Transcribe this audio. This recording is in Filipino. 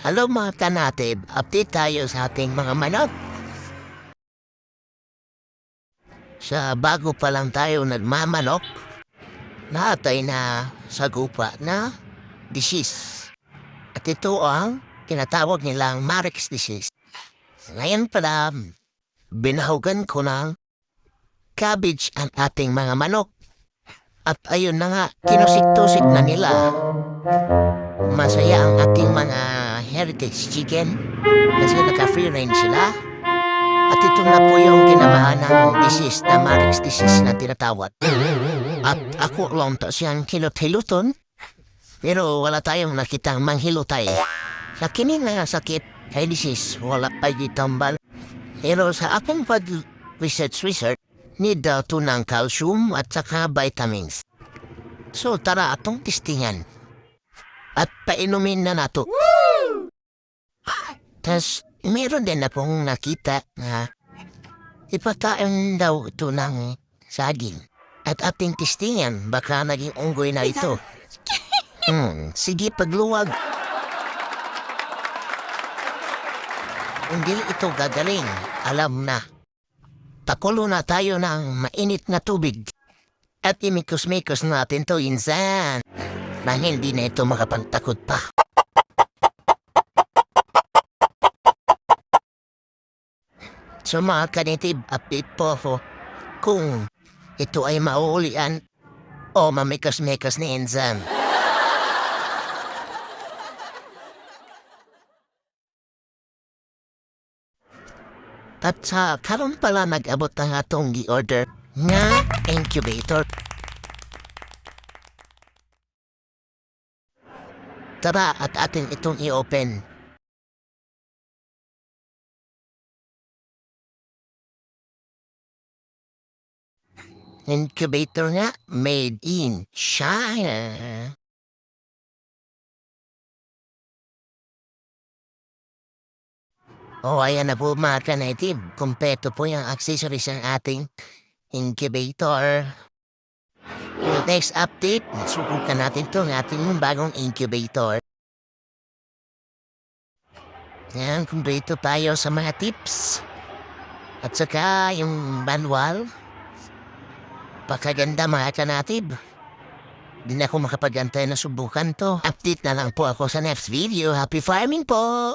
Hello mga kanatib, update tayo sa ating mga manok. Sa bago pa lang tayo nagmamanok, naatay na sagupa na disease. At ito ang tinatawag nilang Marek's disease. Ngayon pala, binahugan ko ng cabbage ang ating mga manok. At ayun na nga, kinusik-tusik na nila. Masaya ang ating mga heritage chicken kasi naka-free range sila. At ito na po yung tinamaan ng disease na Marek's disease na tinatawag. At ako lang to siyang hilot-hiluton, pero wala tayong nakitang manghilotay. Sa kini nga sakit, ay disease, wala pa ditambal. Pero sa aking pag-research, need daw to ng calcium at saka vitamins. So tara atong testingan. At painumin na nato. Tas meron din na pong nakita na ipakain daw ito ng saging. At ating testingan, baka naging unggoy na ito. Sige pagluwag. Hindi ito gagaling, alam na. Pakulo na tayo ng mainit na tubig. At imikos-mikos natin to insan. Na hindi na ito makapagtakot pa. So mga kanitib, update po ako kung ito ay mauulian o mamikos-mikos ni Inzan. At sa karon pala nag-abot ang atong gi-order nga incubator. Tara at atin itong i-open. Incubator nga, made in China. Ayan na po mga kanitib. Kompleto po yung accessories ng ating incubator. Next update, subukan natin to ng ating bagong incubator. Yan, kumpleto tayo sa mga tips. At saka yung manual. Pakaganda mga kanatib. Di na ako makapagantay na subukan to. Update na lang po ako sa next video. Happy farming po!